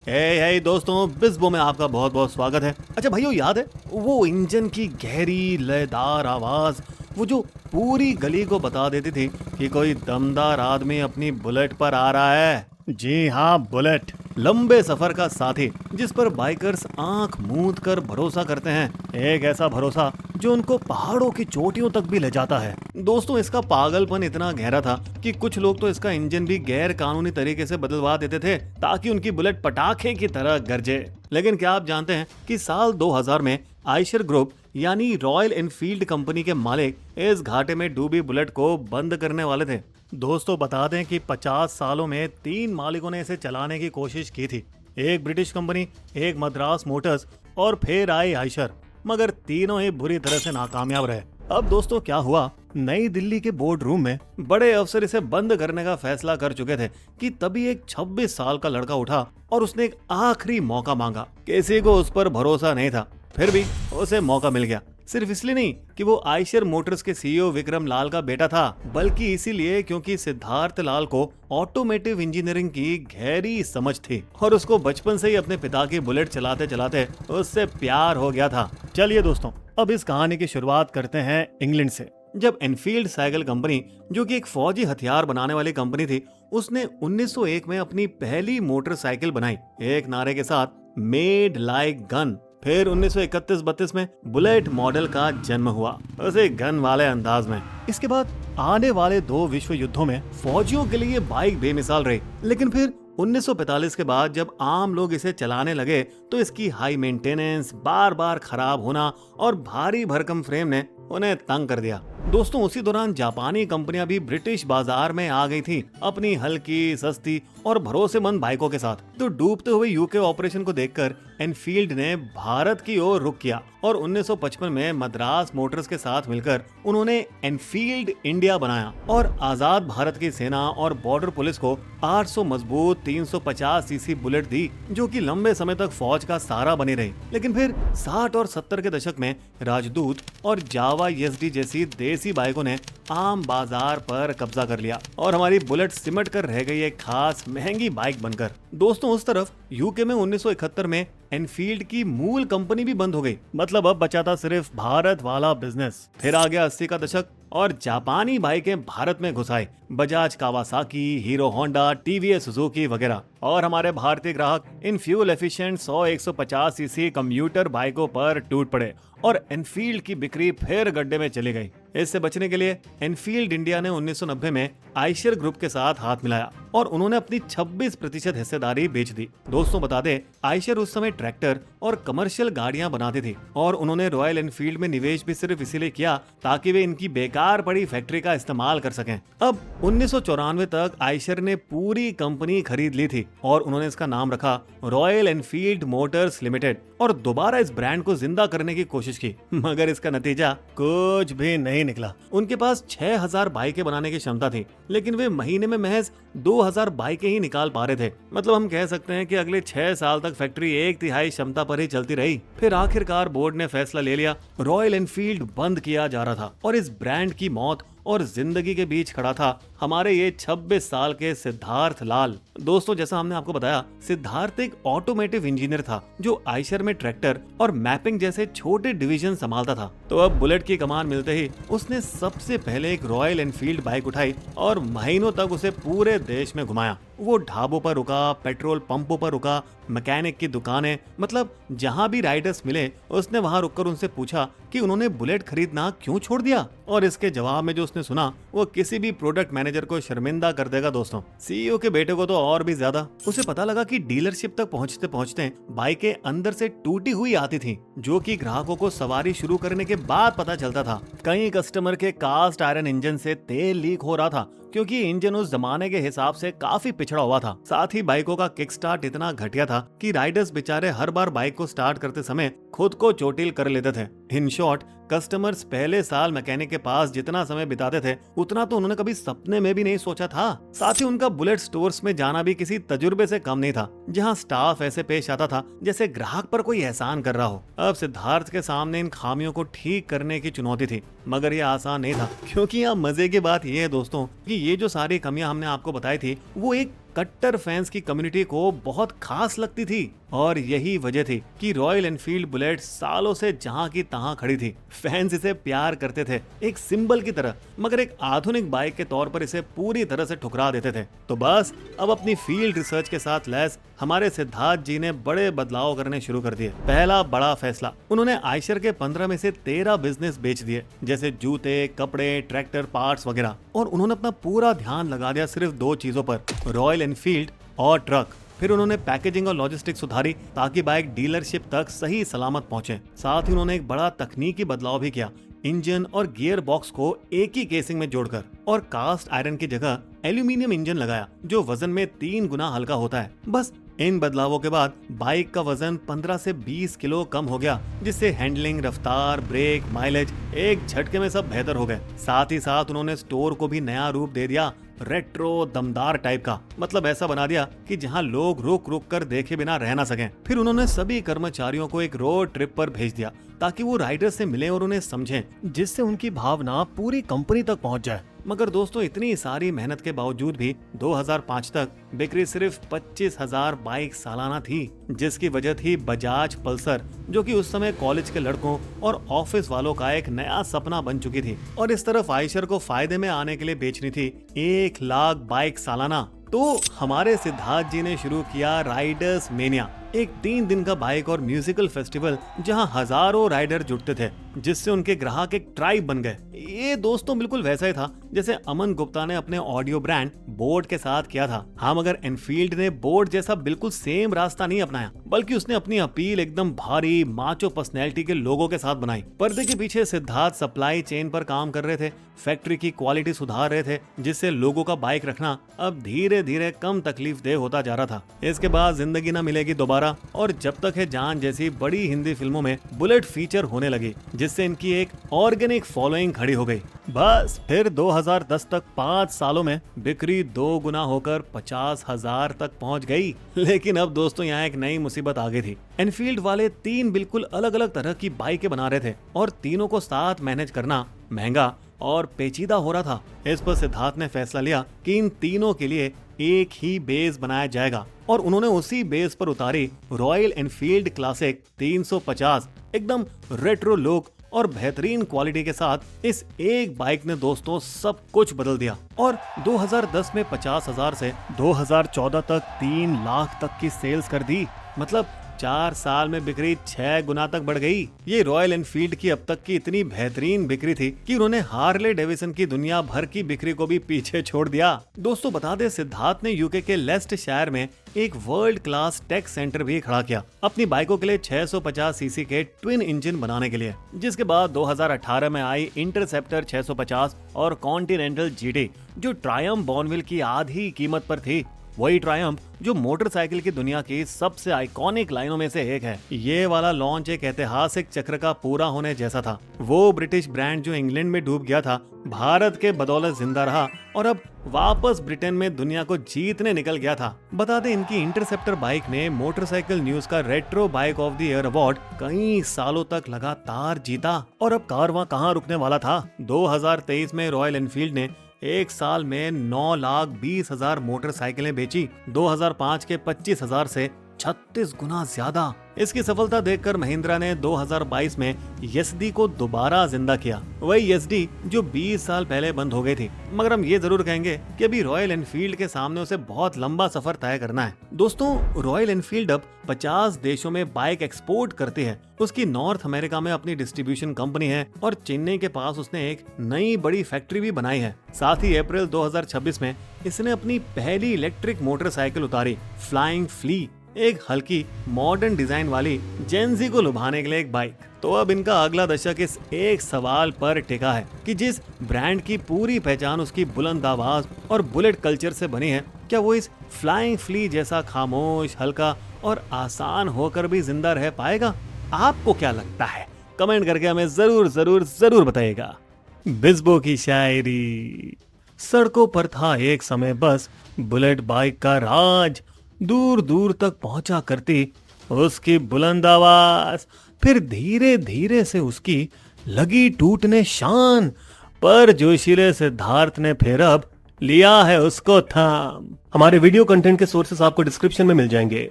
हे दोस्तों, बिस्बो में आपका बहुत बहुत स्वागत है। अच्छा भाइयों, याद है वो इंजन की गहरी लयदार आवाज, वो जो पूरी गली को बता देती थी कि कोई दमदार आदमी अपनी बुलेट पर आ रहा है। जी हाँ, बुलेट, लंबे सफर का साथी जिस पर बाइकर्स आंख मूंद कर भरोसा करते हैं। एक ऐसा भरोसा जो उनको पहाड़ों की चोटियों तक भी ले जाता है। दोस्तों, इसका पागलपन इतना गहरा था कि कुछ लोग तो इसका इंजन भी गैर कानूनी तरीके से बदलवा देते थे ताकि उनकी बुलेट पटाखे की तरह गरजे। लेकिन क्या आप जानते हैं कि साल 2000 में आयशर ग्रुप यानी रॉयल एनफील्ड कंपनी के मालिक इस घाटे में डूबी बुलेट को बंद करने वाले थे। दोस्तों, बता दें कि 50 सालों में 3 मालिकों ने इसे चलाने की कोशिश की थी। एक ब्रिटिश कंपनी, एक मद्रास मोटर्स और फिर आई आयशर, मगर तीनों ही बुरी तरह से नाकामयाब रहे। अब दोस्तों क्या हुआ, नई दिल्ली के बोर्ड रूम में बड़े अफसर इसे बंद करने का फैसला कर चुके थे कि तभी एक 26 साल का लड़का उठा और उसने एक आखिरी मौका मांगा। किसी को उस पर भरोसा नहीं था, फिर भी उसे मौका मिल गया। सिर्फ इसलिए नहीं कि वो आयशर मोटर्स के सीईओ विक्रम लाल का बेटा था, बल्कि इसीलिए क्योंकि सिद्धार्थ लाल को ऑटोमेटिव इंजीनियरिंग की गहरी समझ थी और उसको बचपन से ही अपने पिता की बुलेट चलाते चलाते उससे प्यार हो गया था। चलिए दोस्तों, अब इस कहानी की शुरुआत करते हैं इंग्लैंड से। जब एनफील्ड साइकिल कंपनी, जो कि एक फौजी हथियार बनाने वाली कंपनी थी, उसने 1901 में अपनी पहली मोटरसाइकिल बनाई एक नारे के साथ, मेड लाइक गन। फिर 1931-32 में बुलेट मॉडल का जन्म हुआ, उसे गन वाले अंदाज में। इसके बाद आने वाले 2 विश्व युद्धों में फौजियों के लिए बाइक बेमिसाल रही। लेकिन फिर 1945 के बाद जब आम लोग इसे चलाने लगे तो इसकी हाई मेंटेनेंस, बार बार खराब होना और भारी भरकम फ्रेम ने उन्हें तंग कर दिया। दोस्तों, उसी दौरान जापानी कंपनियां भी ब्रिटिश बाजार में आ गई थी अपनी हल्की, सस्ती और भरोसेमंद बाइकों के साथ। तो डूबते हुए यूके ऑपरेशन को देखकर एनफील्ड ने भारत की ओर रुख किया और 1955 में मद्रास मोटर्स के साथ मिलकर उन्होंने एनफील्ड इंडिया बनाया और आजाद भारत की सेना और बॉर्डर पुलिस को 800 मजबूत 350 सीसी बुलेट दी, जो कि लंबे समय तक फौज का सहारा बनी रही। लेकिन फिर 60 और 70 के दशक में राजदूत और जावा एसडी जैसी देसी बाइकों ने आम बाजार पर कब्जा कर लिया और हमारी बुलेट सिमट कर रह गई एक खास महंगी बाइक बनकर। दोस्तों, उस तरफ यूके में 1971 में एनफील्ड की मूल कंपनी भी बंद हो गई। मतलब अब बचा था सिर्फ भारत वाला बिजनेस। फिर आ गया 80 का दशक और जापानी बाइकें भारत में घुस आए, Bajaj Kawasaki, hero Honda, TVS Suzuki वगैरह। और हमारे भारतीय ग्राहक in fuel efficient 100-150 CC computer बाइकों पर टूट पड़े और एनफील्ड की बिक्री फिर गड्ढे में चली गई। इससे बचने के लिए एनफील्ड इंडिया ने 1990 में आयशर ग्रुप के साथ हाथ मिलाया और उन्होंने अपनी 26% हिस्सेदारी बेच दी। दोस्तों, बता दें, आयशर उस समय ट्रैक्टर और कमर्शियल गाड़ियां बनाती थी और उन्होंने रॉयल एनफील्ड में निवेश भी सिर्फ इसीलिए किया ताकि वे इनकी बेकार पड़ी फैक्ट्री का इस्तेमाल कर सकें। अब 1994 तक आयशर ने पूरी कंपनी खरीद ली थी और उन्होंने इसका नाम रखा रॉयल एनफील्ड मोटर्स लिमिटेड और दोबारा इस ब्रांड को जिंदा करने की कोशिश की, मगर इसका नतीजा कुछ भी नहीं निकला। उनके पास 6000 बाइकें बनाने की क्षमता थी, लेकिन वे महीने में महज 2000 बाइकें ही निकाल पा रहे थे। मतलब हम कह सकते हैं कि अगले 6 साल तक फैक्ट्री 1/3 क्षमता पर ही चलती रही। फिर आखिरकार बोर्ड ने फैसला ले लिया, रॉयल एनफील्ड बंद किया जा रहा था और इस ब्रांड की मौत और जिंदगी के बीच खड़ा था हमारे ये 26 साल के सिद्धार्थ लाल। दोस्तों, जैसा हमने आपको बताया, सिद्धार्थ एक ऑटोमेटिव इंजीनियर था जो आयशर में ट्रैक्टर और मैपिंग जैसे छोटे डिवीजन संभालता था। तो अब बुलेट की कमान मिलते ही उसने सबसे पहले एक रॉयल एनफील्ड बाइक उठाई और महीनों तक उसे पूरे देश में घुमाया। वो ढाबों पर रुका, पेट्रोल पंपों पर रुका, मैकेनिक की दुकानें, मतलब जहां भी राइडर्स मिले उसने वहां रुककर उनसे पूछा कि उन्होंने बुलेट खरीदना क्यों छोड़ दिया। और इसके जवाब में जो उसने सुना वो किसी भी प्रोडक्ट मैनेजर को शर्मिंदा कर देगा। दोस्तों, सीईओ के बेटे को तो और भी ज्यादा। उसे पता लगा कि डीलरशिप तक पहुंचते पहुंचते बाइकें अंदर से टूटी हुई आती थी, जो कि ग्राहकों को सवारी शुरू करने के बाद पता चलता था। कई कस्टमर के कास्ट आयरन इंजन से तेल लीक हो रहा था क्योंकि इंजन उस जमाने के हिसाब से काफी पिछड़ा हुआ था। साथ ही बाइकों का किक स्टार्ट इतना घटिया था कि राइडर्स बेचारे हर बार बाइक को स्टार्ट करते समय खुद को चोटिल कर लेते थे। इन शॉर्ट, कस्टमर्स पहले साल मैकेनिक के पास जितना समय बिताते थे उतना तो उन्होंने कभी सपने में भी नहीं सोचा था। साथ ही उनका बुलेट स्टोर्स में जाना भी किसी तजुर्बे से कम नहीं था, जहां स्टाफ ऐसे पेश आता था जैसे ग्राहक पर कोई एहसान कर रहा हो। अब सिद्धार्थ के सामने इन खामियों को ठीक करने की चुनौती थी, मगर यह आसान नहीं था, क्योंकि यहाँ मजे की बात यह है दोस्तों कि ये जो सारी कमियां हमने आपको बताई थी वो एक कट्टर फैंस की कम्युनिटी को बहुत खास लगती थी और यही वजह थी कि रॉयल एनफील्ड बुलेट सालों से जहां की तहां खड़ी थी। फैंस इसे प्यार करते थे, एक सिंबल की तरह, मगर एक आधुनिक बाइक के तौर पर इसे पूरी तरह से ठुकरा देते थे। तो बस अब अपनी फील्ड रिसर्च के साथ लैस हमारे सिद्धार्थ जी ने बड़े बदलाव करने शुरू कर दिए। पहला बड़ा फैसला, उन्होंने आयशर के 15 में से 13 बिजनेस बेच दिए, जैसे जूते, कपड़े, ट्रैक्टर पार्ट्स वगैरह, और उन्होंने अपना पूरा ध्यान लगा दिया सिर्फ 2 चीजों पर, रॉयल एनफील्ड और ट्रक। फिर उन्होंने पैकेजिंग और लॉजिस्टिक्स सुधारी ताकि बाइक डीलरशिप तक सही सलामत पहुंचे। साथ ही उन्होंने एक बड़ा तकनीकी बदलाव भी किया, इंजन और गियर बॉक्स को एक ही केसिंग में जोड़कर, और कास्ट आयरन की जगह एल्यूमिनियम इंजन लगाया जो वजन में 3 गुना हल्का होता है। बस इन बदलावों के बाद बाइक का वजन 15 से 20 किलो कम हो गया, जिससे हैंडलिंग, रफ्तार, ब्रेक, माइलेज एक झटके में सब बेहतर हो गए। साथ ही साथ उन्होंने स्टोर को भी नया रूप दे दिया, रेट्रो दमदार टाइप का, मतलब ऐसा बना दिया कि जहां लोग रुक रुक कर देखे बिना रह ना सकें। फिर उन्होंने सभी कर्मचारियों को एक रोड ट्रिप पर भेज दिया ताकि वो राइडर से मिलें और उन्हें समझें, जिससे उनकी भावना पूरी कंपनी तक पहुंच जाए। मगर दोस्तों, इतनी सारी मेहनत के बावजूद भी 2005 तक बिक्री सिर्फ 25,000 बाइक सालाना थी, जिसकी वजह थी बजाज पल्सर, जो कि उस समय कॉलेज के लड़कों और ऑफिस वालों का एक नया सपना बन चुकी थी। और इस तरफ आयशर को फायदे में आने के लिए बेचनी थी 1 लाख बाइक सालाना। तो हमारे सिद्धार्थ जी ने शुरू किया राइडर्स मेनिया, एक 3 दिन का बाइक और म्यूजिकल फेस्टिवल जहां हजारों राइडर जुटते थे, जिससे उनके ग्राहक एक ट्राइब बन गए। ये दोस्तों बिल्कुल वैसा ही था जैसे अमन गुप्ता ने अपने ऑडियो ब्रांड बोट के साथ किया था। हाँ, मगर एनफील्ड ने बोट जैसा बिल्कुल सेम रास्ता नहीं अपनाया, बल्कि उसने अपनी अपील एकदम भारी माचो पर्सनैलिटी के लोगों के साथ बनाई। पर्दे के पीछे सिद्धार्थ सप्लाई चेन पर काम कर रहे थे, फैक्ट्री की क्वालिटी सुधार रहे थे, जिससे लोगों का बाइक रखना अब धीरे धीरे कम तकलीफ देह होता जा रहा था। इसके बाद जिंदगी न मिलेगी दोबारा और जब तक है जान जैसी बड़ी हिंदी फिल्मों में बुलेट फीचर होने लगी, जिससे इनकी एक ऑर्गेनिक फॉलोइंग खड़ी हो गई। बस फिर 2010 तक 5 सालों में बिक्री 2 गुना होकर 50,000 तक पहुंच गई। लेकिन अब दोस्तों यहाँ एक नई मुसीबत आ गई थी। एनफील्ड वाले 3 बिल्कुल अलग अलग तरह की बाइकें बना रहे थे और तीनों को साथ मैनेज करना महंगा और पेचीदा हो रहा था। इस पर सिद्धार्थ ने फैसला लिया कि इन तीनों के लिए एक ही बेस बनाया जाएगा और उन्होंने उसी बेस पर उतारी रॉयल एनफील्ड क्लासिक 350, एकदम रेट्रो लुक और बेहतरीन क्वालिटी के साथ। इस एक बाइक ने दोस्तों सब कुछ बदल दिया और 2010 में 50,000 से 2014 तक 3 लाख तक की सेल्स कर दी। मतलब 4 साल में बिक्री 6 गुना तक बढ़ गई। ये रॉयल एनफील्ड की अब तक की इतनी बेहतरीन बिक्री थी कि उन्होंने हार्ले डेविसन की दुनिया भर की बिक्री को भी पीछे छोड़ दिया। दोस्तों बता दें, सिद्धार्थ ने यूके के लेस्टशायर में एक वर्ल्ड क्लास टेक सेंटर भी खड़ा किया अपनी बाइकों के लिए 650 सीसी के ट्विन इंजन बनाने के लिए, जिसके बाद 2018 में आई इंटरसेप्टर 650 और कॉन्टिनेंटल जीटी, जो ट्रायम्फ बॉर्नविल की आधी कीमत पर थी। वही ट्रायम्फ जो मोटरसाइकिल की दुनिया की सबसे आइकॉनिक लाइनों में से एक है। ये वाला लॉन्च एक ऐतिहासिक चक्र का पूरा होने जैसा था। वो ब्रिटिश ब्रांड जो इंग्लैंड में डूब गया था, भारत के बदौलत जिंदा रहा और अब वापस ब्रिटेन में दुनिया को जीतने निकल गया था। बता दें, इनकी इंटरसेप्टर बाइक ने मोटरसाइकिल न्यूज का retro bike of the year award कई सालों तक लगातार जीता। और अब कारवां कहाँ रुकने वाला था। 2023 में रॉयल एनफील्ड ने एक साल में 9,20,000 मोटरसाइकिलें बेची, 2005 के 25,000 से 36 गुना ज्यादा। इसकी सफलता देखकर महिंद्रा ने 2022 में एसडी को दोबारा जिंदा किया। वही एसडी जो 20 साल पहले बंद हो गई थी। मगर हम ये जरूर कहेंगे कि अभी रॉयल एनफील्ड के सामने उसे बहुत लंबा सफर तय करना है। दोस्तों, रॉयल एनफील्ड अब 50 देशों में बाइक एक्सपोर्ट करती है। उसकी नॉर्थ अमेरिका में अपनी डिस्ट्रीब्यूशन कंपनी है और चेन्नई के पास उसने एक नई बड़ी फैक्ट्री भी बनाई है। साथ ही अप्रैल 2026 में इसने अपनी पहली इलेक्ट्रिक मोटरसाइकिल उतारी, फ्लाइंग फ्ली, एक हल्की मॉडर्न डिजाइन वाली जेनजी को लुभाने के लिए एक बाइक। तो अब इनका अगला दशक इस एक सवाल पर टिका है कि जिस ब्रांड की पूरी पहचान उसकी बुलंद आवाज और बुलेट कल्चर से बनी है, क्या वो इस फ्लाइंग फ्ली जैसा खामोश, हल्का और आसान होकर भी जिंदा रह पाएगा? आपको क्या लगता है? कमेंट करके हमें जरूर जरूर जरूर बताइएगा। बिस्बो की शायरी। सड़कों पर था एक समय बस बुलेट बाइक का राज, दूर दूर तक पहुंचा करती उसकी बुलंद आवाज, फिर धीरे धीरे से उसकी लगी टूटने शान। पर जोशीले सिद्धार्थ ने फिर अब लिया है उसको थाम। हमारे वीडियो कंटेंट के सोर्सेस आपको डिस्क्रिप्शन में मिल जाएंगे।